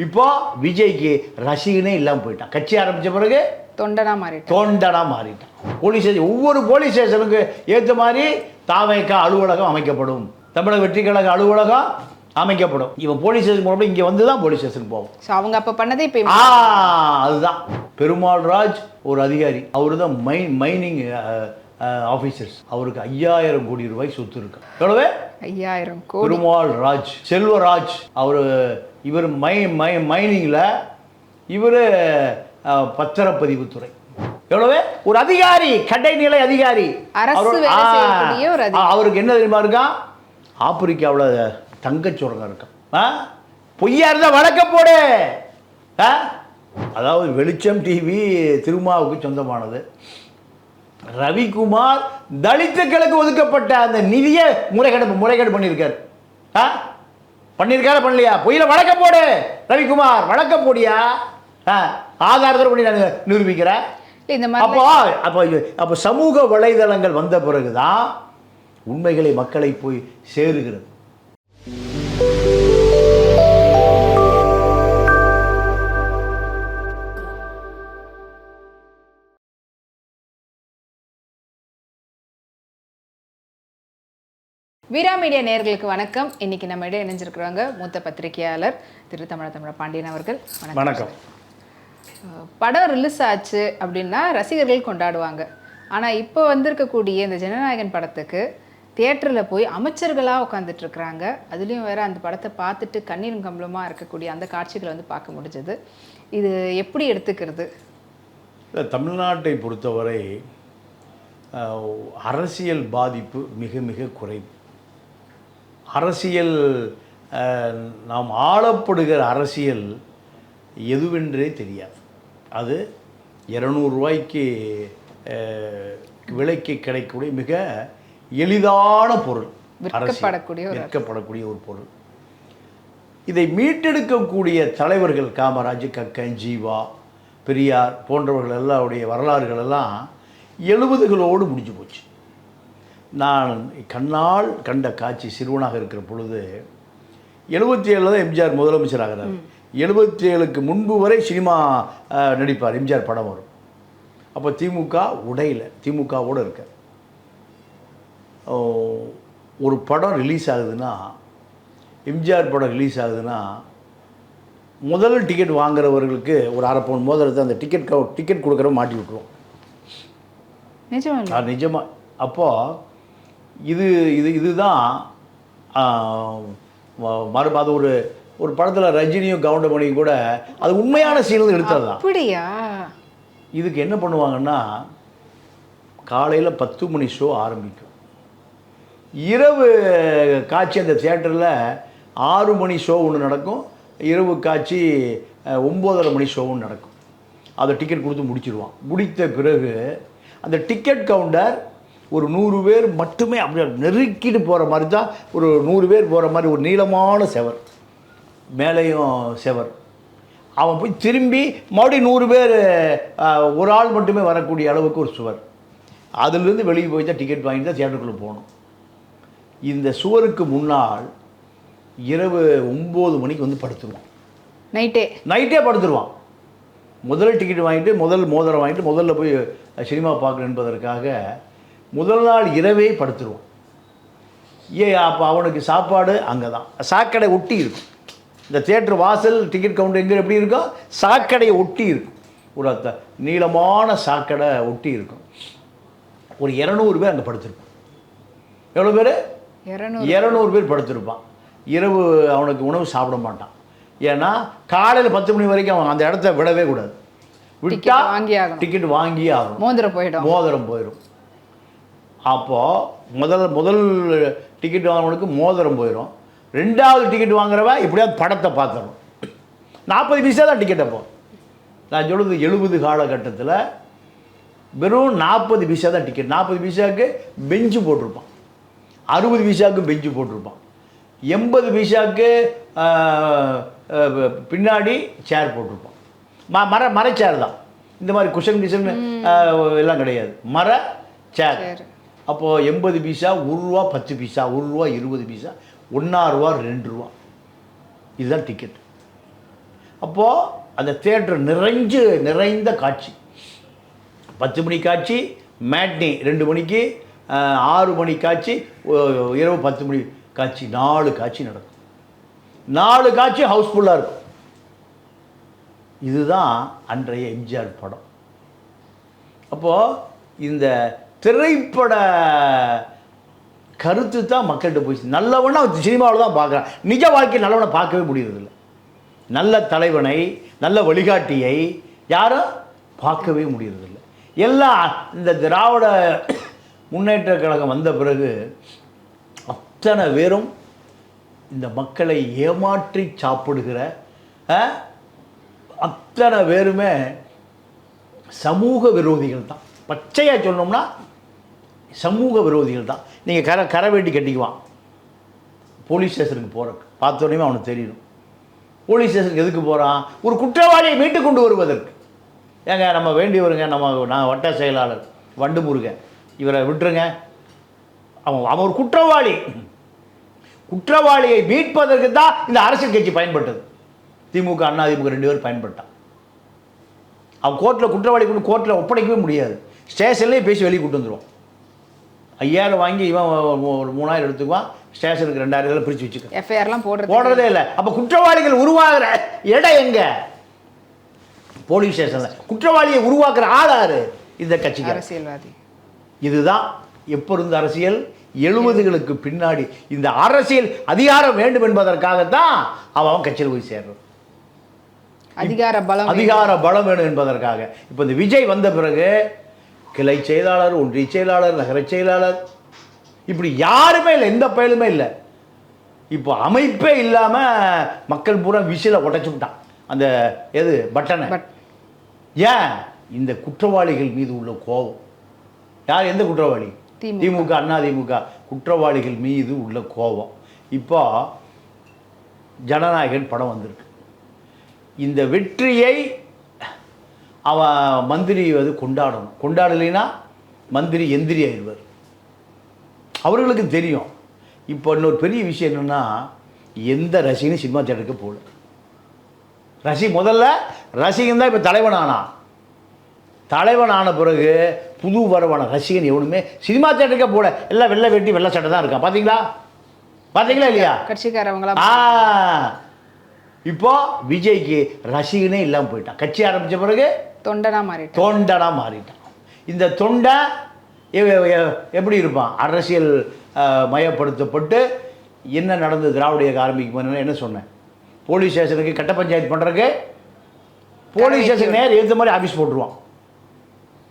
இப்போ விஜய்க்கு ரசிகனே இல்லாமல் போயிட்டான். கட்சி ஆரம்பித்த பிறகு தொண்டனா மாறிட்டான். போலீஸ் ஸ்டேஷன் ஒவ்வொரு போலீஸ் ஸ்டேஷனுக்கு ஏற்ற மாதிரி தாவேகா அலுவலகம் அமைக்கப்படும், தமிழக வெற்றி கழக அலுவலகம் அமைக்கப்படும். இவன் போலீஸ் ஸ்டேஷன் போனப்ப இங்கே வந்து தான் போலீஸ் ஸ்டேஷன் போவோம். அவங்க அப்போ பண்ணதே இப்போ அதுதான். பெருமாள் ராஜ் ஒரு அதிகாரி, அவரு தான் மைனிங் ஆஃபீஸர்ஸ். அவருக்கு 5000 கோடி ரூபாய் சொத்து இருக்கு. எவ்வளவு? 5000 கோடி. பெருமாள் ராஜ், செல்வராஜ் அவர், இவர் மைனிங்கில், இவர் பத்திரப்பதிவுத்துறை. எவ்வளவு? ஒரு அதிகாரி, கடைநிலை அதிகாரி. அவருக்கு என்ன தெரியுமா இருக்கான்? ஆப்பிரிக்காவில் தங்கச்சுரங்கம் இருக்கான். பொய்யா இருந்தால் வழக்க போடு. அதாவது வெளிச்சம் டிவி திருமாவுக்கு சொந்தமானது. ரவிக்குமார் தலித்துக்களுக்கு ஒதுக்கப்பட்ட அந்த நிதியை முறைகேடு பண்ணியிருக்காரு. பண்ணியிருக்காரு பண்ணலையா? பொய்யில வழக்க போடு ரவிக்குமார், வழக்க போடியா? ஆதாரத்தோடு பண்ணி நான் நிரூபிக்கிறேன். அப்போ சமூக வலைதளங்கள் வந்த பிறகுதான் உண்மைகளை மக்களை போய் சேருகிறது. வீரா மீடியா நேயர்களுக்கு வணக்கம். இன்னைக்கு நம்ம இடம் இணைஞ்சிருக்கிறவங்க மூத்த பத்திரிகையாளர் திரு தமிழ பாண்டியன் அவர்கள். வணக்கம். படம் ரிலீஸ் ஆச்சு அப்படின்னா ரசிகர்கள் கொண்டாடுவாங்க. ஆனால் இப்போ வந்திருக்கக்கூடிய இந்த ஜனநாயகன் படத்துக்கு தியேட்டரில் போய் அமைச்சர்களாக உட்காந்துட்டு இருக்கிறாங்க. அதுலேயும் வேற அந்த படத்தை பார்த்துட்டு கண்ணீரும் கம்பளமாக இருக்கக்கூடிய அந்த காட்சிகளை வந்து பார்க்க முடிஞ்சது. இது எப்படி எடுத்துக்கிறது? தமிழ்நாட்டை பொறுத்தவரை அரசியல் பாதிப்பு மிக மிக குறைவு. அரசியல், நாம் ஆளப்படுகிற அரசியல் எதுவென்றே தெரியாது. அது 200 ரூபாய்க்கு விலைக்கு கிடைக்கக்கூடிய மிக எளிதான பொருள், விற்கப்படக்கூடிய ஒரு பொருள். இதை மீட்டெடுக்கக்கூடிய தலைவர்கள் காமராஜ், கக்கன், ஜீவா, பெரியார் போன்றவர்கள் எல்லாருடைய வரலாறுகள் எல்லாம் 70களோடு முடிஞ்சு போச்சு. நான் கண்ணால் கண்ட காட்சி, சிறுவனாக இருக்கிற பொழுது 77 தான் எம்ஜிஆர் முதலமைச்சர் ஆகிறார். 77க்கு முன்பு வரை சினிமா நடிப்பார், எம்ஜிஆர் படம் வரும். அப்போ திமுக உடையில், திமுகவோடு இருக்கார். ஒரு படம் ரிலீஸ் ஆகுதுன்னா, எம்ஜிஆர் படம் ரிலீஸ் ஆகுதுன்னா, முதல் டிக்கெட் வாங்குறவர்களுக்கு ஒரு அரை பவுன் மோதிரத்தை அந்த டிக்கெட் கொடுக்குறவங்க மாட்டி விட்டுருவோம். நிஜமாக. அப்போது இதுதான் அது ஒரு படத்தில் ரஜினியும் கவுண்டமணியும் கூட அது உண்மையான சீன் எடுத்தது தான். அப்படியா? இதுக்கு என்ன பண்ணுவாங்கன்னா, காலையில் 10 மணி ஷோ ஆரம்பிக்கும். இரவு காட்சி அந்த தியேட்டரில் 6 மணி ஷோ ஒன்று நடக்கும். இரவு காட்சி 9:30 மணி ஷோ ஒன்று நடக்கும். அதை டிக்கெட் கொடுத்து முடிச்சிடுவான். முடித்த பிறகு அந்த டிக்கெட் கவுண்டர் ஒரு 100 பேர் மட்டுமே அப்படியே நெருக்கிட்டு போகிற மாதிரி தான், ஒரு 100 பேர் போகிற மாதிரி ஒரு நீளமான செவர், மேலேயும் செவர். அவன் போய் திரும்பி மறுபடியும் 100 பேர் ஒரு ஆள் மட்டுமே வரக்கூடிய அளவுக்கு ஒரு சுவர். அதிலிருந்து வெளியே போய் தான் டிக்கெட் வாங்கி தான் தியேட்டருக்குள்ளே போகணும். இந்த சுவருக்கு முன்னால் இரவு 9 மணிக்கு வந்து படுத்துருவான். நைட்டே படுத்துருவான். முதல் டிக்கெட் வாங்கிட்டு, முதல் மோதிரம் வாங்கிட்டு, முதல்ல போய் சினிமா பார்க்கணும் என்பதற்காக முதல் நாள் இரவே படுத்துருவான். அப்போ அவனுக்கு சாப்பாடு அங்கே தான், சாக்கடை ஒட்டி இருக்கும். இந்த தியேட்டர் வாசல், டிக்கெட் கவுண்டர் எங்கே எப்படி இருக்கும்? சாக்கடையை ஒட்டி இருக்கும். ஒரு நீளமான சாக்கடை ஒட்டி இருக்கும். ஒரு 200 பேர் அங்கே படுத்திருப்பான். எவ்வளோ பேர்? 200 பேர் படுத்திருப்பான். இரவு அவனுக்கு உணவு சாப்பிட மாட்டான். ஏன்னா காலையில் 10 மணி வரைக்கும் அவன் அந்த இடத்த விடவே கூடாது. விட்டா டிக்கெட் வாங்கியே ஆகணும். மோதிரம் போயிடும். அப்போது முதல் டிக்கெட் வாங்கினவனுக்கு மோதிரம் போயிடும். 2வது டிக்கெட் வாங்குறவன் எப்படியாவது படத்தை பார்த்துடணும். 40 பைசா தான் டிக்கெட். அப்போ நான் சொல்லுறது 70 காலகட்டத்தில் வெறும் 40 பைசா தான் டிக்கெட். 40 பைசாவுக்கு பெஞ்சு போட்டிருப்பான். 60 பைசாவுக்கு பெஞ்சு போட்டிருப்பான். 80 பைசாவுக்கு பின்னாடி சேர் போட்டிருப்பான். மர சேர் தான். இந்த மாதிரி குஷன் எல்லாம் கிடையாது, மர சேர். அப்போது 80 பைசா, 1 ரூபா 10 பைசா, 1 ரூபா 20 பைசா, 1 ரூபா 2 ரூபா, இதுதான் டிக்கெட். அப்போது அந்த தியேட்டர் நிறைந்த காட்சி. 10 மணி காட்சி, மேட்னி 2 மணிக்கு, 6 மணி காட்சி, இரவு 10 மணி காட்சி, 4 காட்சி நடக்கும். 4 காட்சி ஹவுஸ்ஃபுல்லாக இருக்கும். இதுதான் அன்றைய எம்ஜிஆர் படம். அப்போது இந்த திரைப்பட கருத்து தான் மக்கள்கிட்ட போயிடுச்சு. நல்லவனா சினிமாவில் தான் பார்க்குறான், நிஜ வாழ்க்கையில் நல்லவனை பார்க்கவே முடியறதில்லை. நல்ல தலைவனை, நல்ல வழிகாட்டியை யாரும் பார்க்கவே முடியறதில்லை. எல்லாம் இந்த திராவிட முன்னேற்ற கழகம் வந்த பிறகு அத்தனை பேரும் இந்த மக்களை ஏமாற்றி சாப்பிடுகிற அத்தனை பேருமே சமூக விரோதிகள் தான். பச்சையாக சொல்லணும்னா சமூக விரோதிகள் தான். நீங்கள் கரை வேண்டி கட்டிக்குவான் போலீஸ் ஸ்டேஷனுக்கு போகிறக்கு, பார்த்தோன்னே அவனுக்கு தெரியணும். போலீஸ் ஸ்டேஷனுக்கு எதுக்கு போகிறான்? ஒரு குற்றவாளியை மீட்டு கொண்டு வருவதற்கு. ஏங்க நம்ம வேண்டி வருங்க, நான் வட்ட செயலாளர் வண்டு முருகன், இவரை விட்டுருங்க, அவன் ஒரு குற்றவாளி. குற்றவாளியை மீட்பதற்கு தான் இந்த அரசியல் கட்சி பயன்பட்டது. திமுக, அண்ணா திமுக 2 பேரும் பயன்பட்டான். அவன் கோர்ட்டில் குற்றவாளி கொண்டு கோர்ட்டில் ஒப்படைக்கவே முடியாது. ஸ்டேஷன்லேயே பேசி வெளியே கூட்டு வந்துடுவான். 5000 வாங்கி இவன் ஒரு 3000 எடுத்துக்குவான். ஸ்டேஷனுக்கு 2000 இதெல்லாம் பிரித்து வச்சுக்க. எஃப்ஐஆர்லாம் போடுறதே இல்லை. அப்போ குற்றவாளிகள் உருவாகிற இடம் எங்கே? போலீஸ் ஸ்டேஷனில். குற்றவாளியை உருவாக்குற ஆளாரு? இந்த கட்சிக்கு அரசியல்வாதி. இதுதான் எப்போ இருந்த அரசியல். 70களுக்கு பின்னாடி இந்த அரசியல் அதிகாரம் வேண்டும் என்பதற்காகத்தான் அவன் கட்சியில் போய் சேர்றான். அதிகார பலம் வேணும் என்பதற்காக. இப்போ இந்த விஜய் வந்த பிறகு கிளை செயலாளர், ஒன்றிய செயலாளர், நகர செயலாளர், இப்படி யாருமே இல்லை, எந்த பயலுமே இல்லை. இப்போ அமைப்பே இல்லாமல் மக்கள் பூரா விசில உடைச்சு விட்டான் அந்த பட்டனை. ஏன்? இந்த குற்றவாளிகள் மீது உள்ள கோபம். யார்? எந்த குற்றவாளி? திமுக, அண்ணா திமுக குற்றவாளிகள் மீது உள்ள கோபம். இப்போ ஜனநாயகன் படம் வந்திருக்கு. இந்த வெற்றியை அவன் மந்திரி கொண்டாடணும். கொண்டாடலைன்னா மந்திரி எந்திரி ஆயிடுவார். அவர்களுக்கு தெரியும். இப்போ இன்னொரு பெரிய விஷயம் என்னென்னா, எந்த ரசிகனும் சினிமா தியேட்டருக்கு போகல. முதல்ல ரசிகன் தான் இப்போ தலைவன் ஆன பிறகு புது வரவான ரசிகன் எவனுமே சினிமா தியேட்டருக்கே போல. எல்லாம் வெள்ளை வேட்டி வெள்ளை சட்டை தான் இருக்கான். பார்த்தீங்களா இல்லையா? கட்சிக்காரவங்களா. இப்போ விஜய்க்கு ரசிகனே இல்லாமல் போயிட்டான். கட்சி ஆரம்பித்த பிறகு தொண்டனா மாறிட்டான். இந்த தொண்டை எப்படி இருப்பான்? அரசியல் மயப்படுத்தப்பட்டு என்ன நடந்தது? திராவிட இயக்கம் ஆரம்பிக்கும் என்ன சொன்னேன்? போலீஸ் ஸ்டேஷனுக்கு கட்ட பஞ்சாயத்து பண்ணுறதுக்கு போலீஸ் ஸ்டேஷன் நேரம் ஏற்ற மாதிரி ஆஃபீஸ் போட்டுருவான்.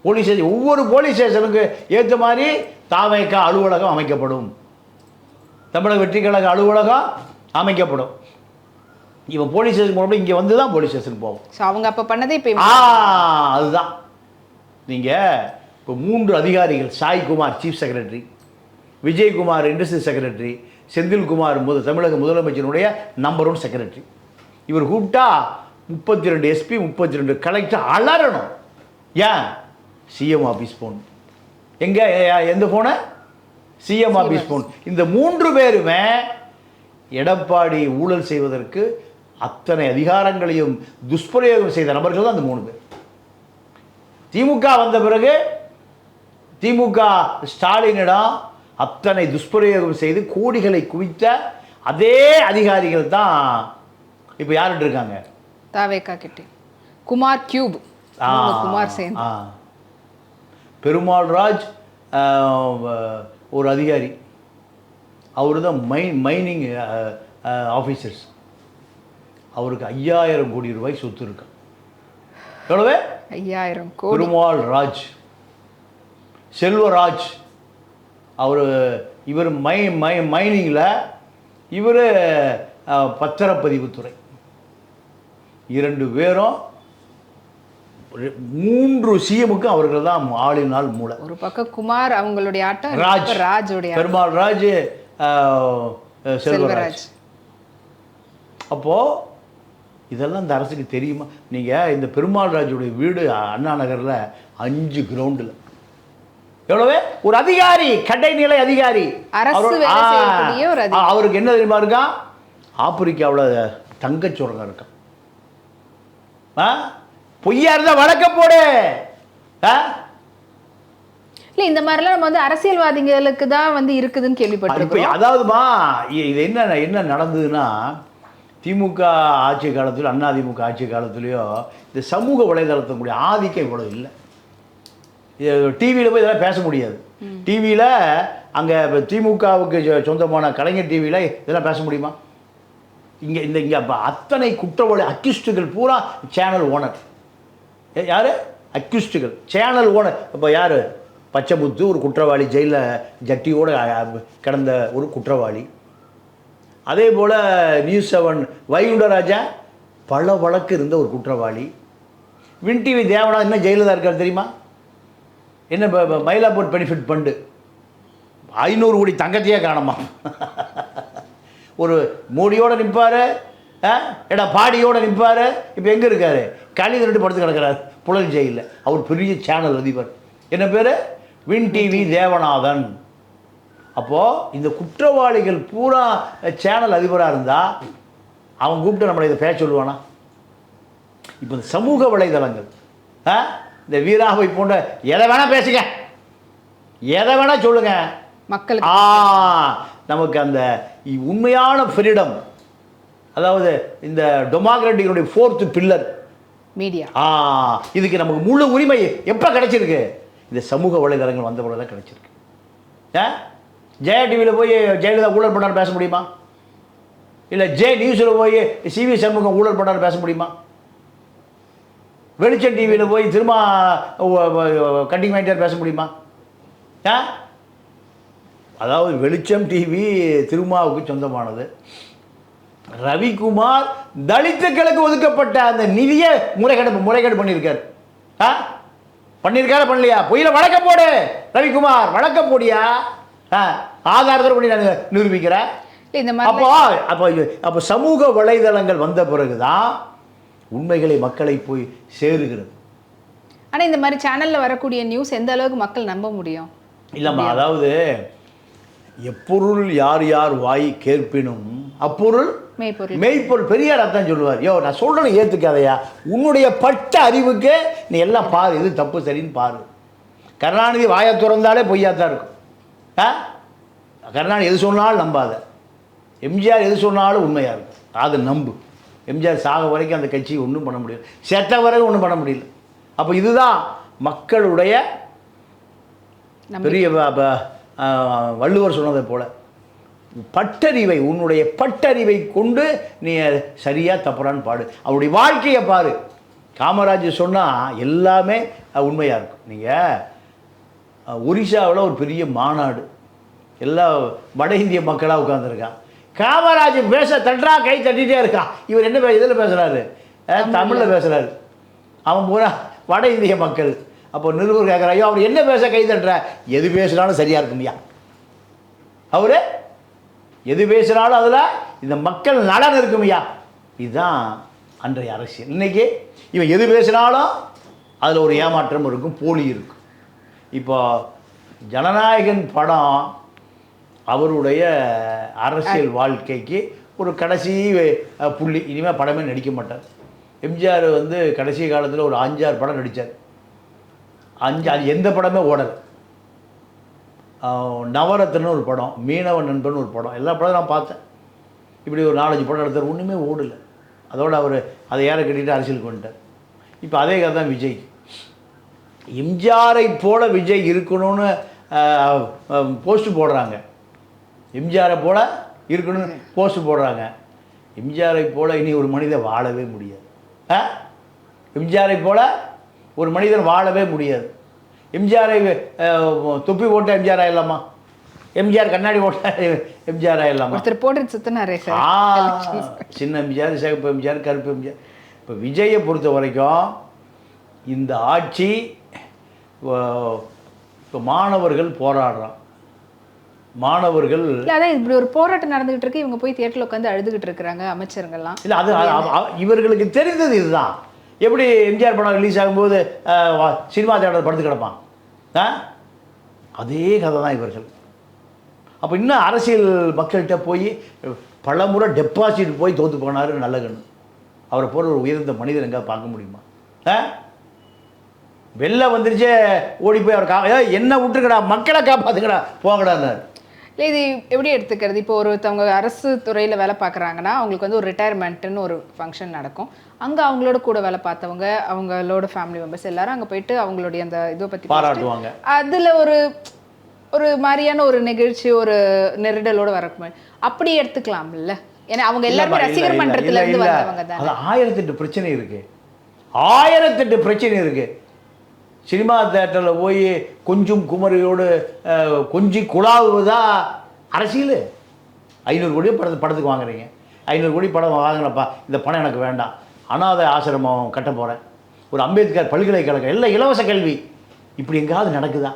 போலீஸ் ஸ்டேஷன் ஒவ்வொரு போலீஸ் ஸ்டேஷனுக்கு ஏற்ற மாதிரி தாவேக அலுவலகம் அமைக்கப்படும். தமிழக வெற்றி கழக அலுவலகம் அமைக்கப்படும். இவன் போலீஸ் ஸ்டேஷன் போகிறப்ப இங்கே வந்து தான் போலீஸ் ஸ்டேஷனுக்கு போவோம். அவங்க அப்போ பண்ணதே இப்போ அதுதான். நீங்கள் இப்போ 3 அதிகாரிகள், Saikumar chief secretary, Vijayakumar industry secretary, Senthilkumar தமிழக முதலமைச்சருடைய நம்பர் 1 செக்ரட்டரி. இவர் கூப்பிட்டா 32 எஸ்பி, 32 கலெக்டர் அலறணும். ஏன்? CM office phone. எங்கே? எந்த ஃபோனு? CM office phone. இந்த 3 பேருமே எடப்பாடி ஊழல் செய்வதற்கு அத்தனை அதிகாரங்களையும் துஷ்பிரயோகம் செய்த நபர்கள் தான் அந்த 3 பேர். திமுக வந்த பிறகு திமுக ஸ்டாலினிடம் அத்தனை துஷ்பிரயோகம் செய்து கோடிகளை குவித்த அதே அதிகாரிகள் தான் இப்போ யார்கிட்ட இருக்காங்க? தாவேகா கிட்ட. குமார் கியூப், குமார் சேன், பெருமாள் ராஜ் ஒரு அதிகாரி, அவர் தான் மைனிங் ஆஃபீஸர்ஸ். அவருக்கு 5000 கோடி ரூபாய் சொத்து இருக்கு. எவ்வளவு? 5000 கோடி. பெருமாள் ராஜ். செல்வராஜ் இவர் மைனிங்கில், இவர் பத்திரப்பதிவுத்துறை. 2 பேரும் 3 சிஎமுக்கு அவர்கள் தான் ஆளினால் மூளை. ஒரு பக்கம் குமார் அவங்களுடைய ஆட்டம், ராஜோடைய பெருமாள் ராஜ், செல்வராஜ். அப்போது இதெல்லாம் இந்த அரசுக்கு தெரியுமா? நீங்கள் இந்த பெருமாள் ராஜுடைய வீடு அண்ணா நகரில் 5 கிரவுண்டில். எவ்வளவு? ஒரு அதிகாரி, கடைநிலை அதிகாரி. அவருக்கு என்ன தெரியுமா இருக்கா? ஆப்பிரிக்காவில் தங்கச்சுரங்கம் இருக்கான். பொய்யா இருந்தால் வழக்க போடு. இல்லை, இந்த மாதிரிலாம் நம்ம வந்து அரசியல்வாதிகளுக்கு தான் வந்து இருக்குதுன்னு கேள்விப்பட்டிருக்கோம். அதாவதுமா இது என்ன நடந்ததுன்னா, திமுக ஆட்சி காலத்திலோ அதிமுக ஆட்சி காலத்துலேயோ இந்த சமூக வலைதளத்தினுடைய ஆதிக்கம் இவ்வளோ இல்லை. டிவியில் போய் இதெல்லாம் பேச முடியாது. டிவியில் அங்கே திமுகவுக்கு சொந்தமான கலைஞர் டிவியில் இதெல்லாம் பேச முடியுமா? இங்கே அப்போ அத்தனை குற்றவாளி அக்யூஸ்டுகள் பூரா சேனல் ஓனர். யார் அக்யூஸ்டுகள்? Channel owner. இப்போ யார்? பச்சைமுத்து ஒரு குற்றவாளி, ஜெயிலில் ஜட்டியோடு கிடந்த ஒரு குற்றவாளி. அதே போல் நியூஸ் 7 வைகுண்டராஜா பல வழக்கு இருந்த ஒரு குற்றவாளி. வின் டிவி தேவனா இன்னும் ஜெயிலில் தான் இருக்கார் தெரியுமா? என்ன மயிலாப்பூர் பெனிஃபிட் ஃபண்டு 500 கோடி தங்கத்தையே காணுமா? ஒரு மோடியோடு நிற்பார், பாடியோடு நிற்பார். இப்போ எங்கே இருக்கார்? களி ரெண்டு படுத்து கிடக்கிறார் புழல் ஜெயிலில். அவர் பெரிய சேனல் அதிபர். என்ன பேர்? Win TV Devanathan. அப்போது இந்த குற்றவாளிகள் பூரா சேனல் அதிபராக இருந்தால் அவன் கூப்பிட்டு நம்மளை இதை பேச சொல்லுவானா? இப்போ இந்த சமூக வலைதளங்கள், இந்த வீராவை போன்ற எதை வேணால் பேசுங்க, எதை வேணால் சொல்லுங்க மக்களுக்கு. நமக்கு அந்த உண்மையான ஃப்ரீடம், அதாவது இந்த டெமோக்ராட்டினுடைய 4th பில்லர் மீடியா, இதுக்கு நமக்கு முழு உரிமை எப்போ கிடைச்சிருக்கு? இந்த சமூக வலைதளங்கள் வந்த பிறகு தான் கிடைச்சிருக்கு. ஜெயா டிவியில் போய் ஜெயலலிதா ஊழல் பண்ணாரு பேச முடியுமா? இல்லை நியூஸில் போய் சிவி சண்முகம் ஊழல் பண்ணாரு பேச முடியுமா? வெளிச்சம் டிவியில் போய் திரும்ப கட்டிங் வாங்கிட்டார் பேச முடியுமா? அதாவது வெளிச்சம் டிவி திருமாவுக்கு சொந்தமானது. ரவிக்குமார் தலித்துக்களுக்கு ஒதுக்கப்பட்ட அந்த நிதியை முறைகேடு பண்ணியிருக்கார். பண்ணியிருக்கார பண்ணலையா? பொய்யில வழக்க போடு ரவிக்குமார், வழக்க போடியா? ஆதாரத்தை பண்ணி நான் நிரூபிக்கிறேன். அப்போ சமூக வலைதளங்கள் வந்த பிறகுதான் உண்மைகளை மக்களை போய் சேருகிறது. ஆனால் இந்த மாதிரி சேனலில் வரக்கூடிய நியூஸ் எந்த அளவுக்கு மக்கள் நம்ப முடியும்? இல்லைம்மா, அதாவது எப்பொருள் யார் யார் வாய் கேட்பினும் அப்பொருள் மெய்ப்பொருள். பெரியார் அதான் சொல்லுவார். நான் சொல்கிறேன்னு ஏற்றுக்காதையா, உன்னுடைய பட்ட அறிவுக்கு நீ எல்லாம் பாரு, இது தப்பு சரின்னு பாரு. கருணாநிதி வாயை திறந்தாலே பொய்யாத்தான் இருக்கும். கருணாநிதி எது சொன்னாலும் நம்பாத. எம்ஜிஆர் எது சொன்னாலும் உண்மையாக இருக்கும், அது நம்பு. எம்ஜிஆர் சாக வரைக்கும் அந்த கட்சி ஒன்றும் பண்ண முடியல, செத்த வரைக்கும் ஒன்றும் பண்ண முடியல. அப்போ இதுதான் மக்களுடைய பெரிய வள்ளுவர் சொன்னதை போல பட்டறிவை, உன்னுடைய பட்டறிவை கொண்டு நீ சரியாக தப்புறான்னு பாடு. அவருடைய வாழ்க்கையை பாரு. காமராஜர் சொன்னால் எல்லாமே உண்மையாக இருக்கும். நீங்கள் ஒரிசாவில் ஒரு பெரிய மாநாடு, எல்லா வட இந்திய மக்களாக உட்காந்துருக்கான். காமராஜர் பேச தட்டா கை தட்டிகிட்டே இருக்கான். இவர் என்ன இதில் பேசுகிறாரு? தமிழில் பேசுகிறாரு. அவன் பூரா வட இந்திய மக்கள். அப்போ நிருபர் கேட்குறா, ஐயோ அவர் என்ன பேச கை தட்டுற? எது பேசுனாலும் சரியாக இருக்குமையா. அவர் எது பேசுனாலும் அதில் இந்த மக்கள் நலன் இருக்குமையா. இதுதான் அன்றைய அரசியல். இன்றைக்கி இவன் எது பேசினாலும் அதில் ஒரு ஏமாற்றம் இருக்கும், போலி இருக்கும். இப்போ ஜனநாயகன் படம் அவருடைய அரசியல் வாழ்க்கைக்கு ஒரு கடைசி புள்ளி. இனிமேல் படமே நடிக்க மாட்டார். எம்ஜிஆர் கடைசி காலத்தில் ஒரு 5-6 படம் நடித்தார். அது எந்த படமே ஓடலை. நவரத்னன்னு ஒரு படம், மீனவ நண்பன் ஒரு படம், எல்லா படம் நான் பார்த்தேன். இப்படி ஒரு 4-5 படம் எடுத்தார், ஒன்றுமே ஓடலை. அதோடு அவர் அதை ஏற கட்டிட்டு அரசியலுக்கு வந்துட்டார். இப்போ அதே கதை தான் விஜய். எம்ஜிஆரை போல விஜய் இருக்கணும்னு போஸ்ட்டு போடுறாங்க. எம்ஜிஆரை போல் இருக்கணும்னு போஸ்ட்டு போடுறாங்க. எம்ஜிஆரை போல் இனி ஒரு மனிதன் வாழவே முடியாது. எம்ஜிஆரை போல் ஒரு மனிதன் வாழவே முடியாது. எம்ஜிஆரை தொப்பி போட்ட எம்ஜிஆர் ஆயிடலாமா? எம்ஜிஆர் கண்ணாடி போட்ட எம்ஜிஆர் ஆயிடலாமா? சின்ன எம்ஜிஆர், சிகப்பு எம்ஜிஆர், கருப்பு எம்ஜிஆர். இப்போ விஜயை பொறுத்த வரைக்கும் இந்த ஆட்சி, இப்போ மாணவர்கள் போராடுறான். மாணவர்கள் அதான் இப்படி ஒரு போராட்டம் நடந்துகிட்டு இருக்கு. இவங்க போய் தியேட்டரில் உட்காந்து அழுதுகிட்டு இருக்கிறாங்க அமைச்சருங்கெல்லாம். இல்லை, அது இவர்களுக்கு தெரிந்தது இதுதான். எப்படி எம்ஜிஆர் படம் ரிலீஸ் ஆகும்போது சினிமா தேட்டர் படுத்து கிடப்பான், அதே கதை தான் இவர்கள். அப்போ இன்னும் அரசியல் மக்கள்கிட்ட போய் பல முறை டெபாசிட் போய் தோற்று போனார் நல்லகண்ணு. அவரை போல ஒரு உயர்ந்த மனிதர் எங்கேயாவது பார்க்க முடியுமா? வெளில வந்துருச்சே ஓடி போய் அவர் என்ன விட்டுருக்கடா, மக்களை காப்பாற்றுக்கடா, போங்கடான்னாரு. இல்லை, இது எப்படி எடுத்துக்கிறது? இப்போ ஒருத்தவங்க அரசு துறையில் வேலை பார்க்குறாங்கன்னா அவங்களுக்கு வந்து ஒரு ரிட்டையர்மெண்ட்டுன்னு ஒரு ஃபங்க்ஷன் நடக்கும். அங்கே அவங்களோட கூட வேலை பார்த்தவங்க, அவங்களோட ஃபேமிலி மெம்பர்ஸ் எல்லாரும் அங்கே போயிட்டு அவங்களுடைய அந்த இதை பற்றி பாராட்டுவாங்க. அதில் ஒரு மாதிரியான ஒரு நிகழ்ச்சி, ஒரு நெருடலோடு வரக்கும். அப்படி எடுத்துக்கலாம்ல? ஏன்னா அவங்க எல்லாருமே ரசிகர் மன்றத்துல இருந்து வந்தவங்க தான். அது 1008 பிரச்சனை இருக்கு, 1008 பிரச்சனை இருக்கு. சினிமா தேட்டரில் போய் கொஞ்சம் குமரியோடு கொஞ்சி குழாவுதா அரசியல்? 500 கோடி படத்துக்கு வாங்குறீங்க, 500 கோடி படம் வாங்கினப்பா, இந்த பணம் எனக்கு வேண்டாம், அனாதை ஆசிரமம் கட்ட போகிறேன், ஒரு அம்பேத்கர் பல்கலைக்கழகம், எல்லாம் இலவச கல்வி, இப்படி எங்காவது நடக்குதா?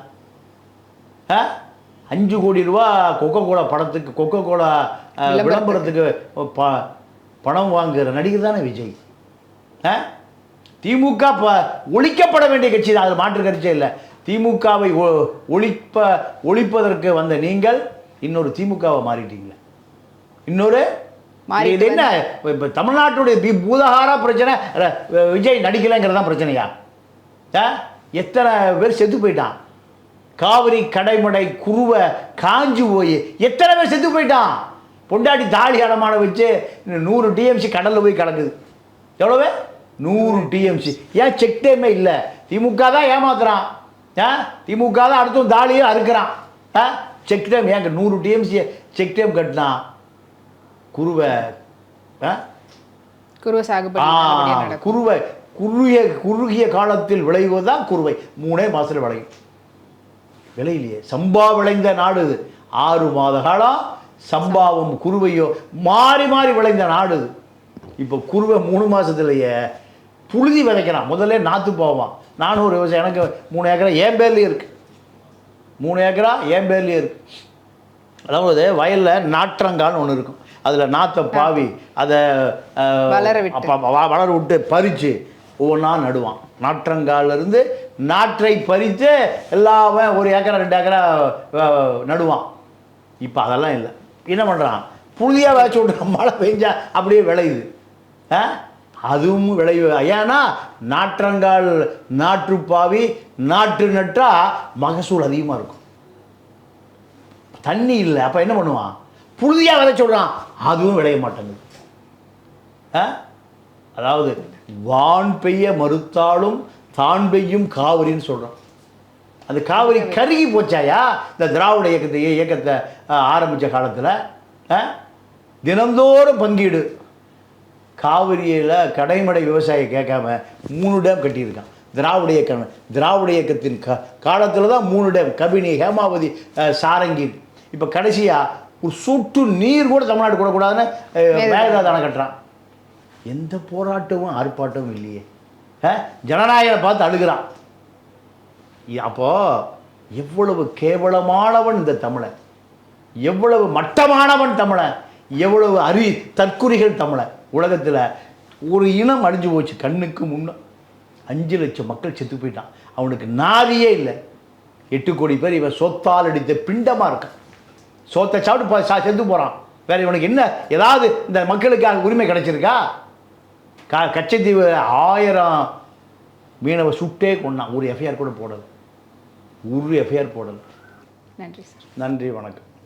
5 கோடி ரூபா கொக்கோ கோலா படத்துக்கு, கொக்கோ கோலா விளம்பரத்துக்கு பணம் வாங்குகிற நடிகர் தானே விஜய். திமுக ஒழிக்கப்பட வேண்டிய கட்சி தான், அது மாற்று கட்சியே இல்லை. திமுகவை ஒழிப்பதற்கு வந்த நீங்கள் இன்னொரு திமுகவை மாறிட்டீங்களே. இன்னொரு இது என்ன இப்போ தமிழ்நாட்டுடைய பூதகார பிரச்சனை? விஜய் நடிக்கலைங்கிறதான் பிரச்சனையா? எத்தனை பேர் செத்து போயிட்டான்? காவிரி கடைமடை குருவை காஞ்சி போய் எத்தனை பேர் செத்து போயிட்டான்? பொண்டாட்டி தாலி அடமான வச்சு 100 டிஎம்சி கடலில் போய் கலக்குது. எவ்வளவு? 100 டிஎம்சி. ஏன் செக் டேமே இல்லை? திமுக தான் ஏமாத்துறான். திமுக தான் அடுத்தும் தாலியும் அறுக்கிறான். செக் டேம் ஏங்க 100 டிஎம்சி செக் டேம் கட்டினா குருவை சாகுபடி குருவை குறுகிய காலத்தில் விளைவதுதான் குருவை 3 மாதத்தில் விளையும். விளையிலையே. சம்பா விளைந்த நாடு இது. 6 மாத காலம் சம்பாவும் குருவையோ மாறி மாறி விளைந்த நாடு இது. இப்போ குருவை 3 மாதத்துலையே புழுதி விதைக்கிறான். முதல்ல நாற்று போவான். நானும் ஒரு விவசாயம், எனக்கு 3 ஏக்கரா என் பேர்லேயே இருக்குது. 3 ஏக்கரா என் பேர்லேயே இருக்குது. அதாவது வயலில் நாற்றங்கால்னு ஒன்று இருக்கும், அதில் நாற்றை பாவி அதை வளர விட்டு பறித்து ஒவ்வொன்றா நடுவான். நாற்றங்காலிருந்து நாற்றை பறித்து எல்லாமே 1 ஏக்கரா 2 ஏக்கரா நடுவான். இப்போ அதெல்லாம் இல்லை. என்ன பண்ணுறான்? புழுதியாக வச்சு விட்டு மழை பெஞ்சா அப்படியே விளையுது. அதுவும் விளைவு. ஏன்னா நாற்றங்கால் நாற்றுப்பாவி நாற்று நட்டால் மகசூல் அதிகமாக இருக்கும். தண்ணி இல்லை, அப்போ என்ன பண்ணுவான்? புழுதியாக விளைச்சு விட்றான், அதுவும் விளைய மாட்டேங்குது. அதாவது வான் பெய்ய மறுத்தாலும் தான் பெய்யும் காவிரின்னு சொல்கிறோம். அந்த காவிரி கருகி போச்சாயா? இந்த திராவிட இயக்கத்தை ஆரம்பித்த காலத்தில் தினந்தோறும் பங்கீடு. காவிரியில் கடைமடை விவசாயி கேட்காம 3 டேம் கட்டியிருக்கான் திராவிட இயக்கத்தின் காலத்தில் தான் 3 டேம், கபினி, ஹேமாவதி, சாரங்கி. இப்போ கடைசியாக ஒரு சொட்டு நீர் கூட தமிழ்நாடு கூடக்கூடாதுன்னு மேகதாது அணை கட்டுறான். எந்த போராட்டமும் ஆர்ப்பாட்டமும் இல்லையே. ஜனநாயகனை பார்த்து அழுகிறான். அப்போது எவ்வளவு கேவலமானவன் இந்த தமிழன், எவ்வளவு மட்டமானவன் தமிழன், எவ்வளவு தற்குறிகள் தமிழன். உலகத்தில் ஒரு இனம் அழிஞ்சு போச்சு கண்ணுக்கு முன்னே. 5 லட்சம் மக்கள் செத்து போயிட்டான். அவனுக்கு நாதியே இல்லை. 8 கோடி பேர் இவன் சொத்தால் அடித்த பிண்டமாக இருக்கான். சோத்தை சாப்பிட்டு செத்து போகிறான். வேறு இவனுக்கு என்ன ஏதாவது இந்த மக்களுக்கு உரிமை கிடைச்சிருக்கா? கச்சத்தீவு 1000 மீனவை சுட்டே கொண்டான். ஒரு எஃப்ஐஆர் கூட போடலை. நன்றி சார். நன்றி, வணக்கம்.